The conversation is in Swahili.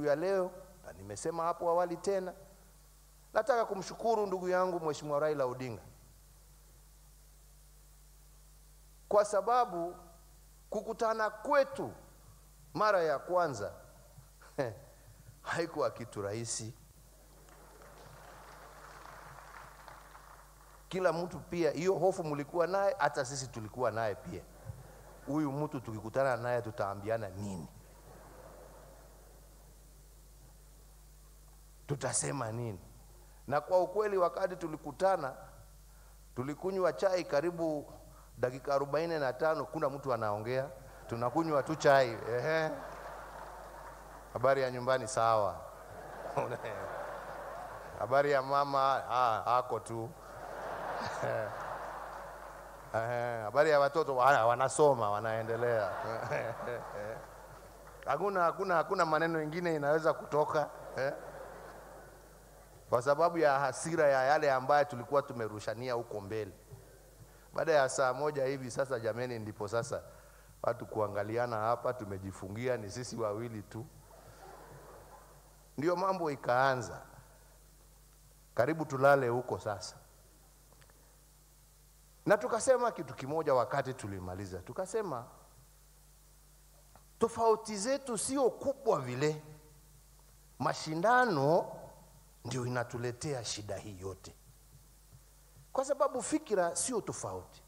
ya leo, na nimesema hapo awali tena, nataka kumshukuru ndugu yangu Mheshimiwa Raila Odinga, kwa sababu kukutana kwetu mara ya kwanza haikuwa kitu rahisi. Kila mtu pia, hiyo hofu mlikuwa naye, hata sisi tulikuwa naye pia. Huyu mtu tukikutana naye tutaambiana nini? Tutasema nini? Na kwa ukweli wakati tulikutana, tulikunywa chai karibu dakika 45, kuna mtu anaongea, tunakunywa tu chai. Habari ya nyumbani sawa. Habari ya mama hako tu. Habari ya watoto wanasoma, wanaendelea. Hakuna maneno mengine inaweza kutoka, kwa sababu ya hasira ya yale ambayo tulikuwa tumerushania huko mbele. Baada ya saa moja hivi sasa, jameni, ndipo sasa watu kuangaliana hapa, tumejifungia ni sisi wawili tu. Ndio mambo ikaanza. Karibu tulale huko sasa. Na tukasema kitu kimoja wakati tulimaliza. Tukasema tofauti zetu sio kubwa vile. Mashindano ndio inatuletea shida hii yote. Kwa sababu fikira sio tofauti.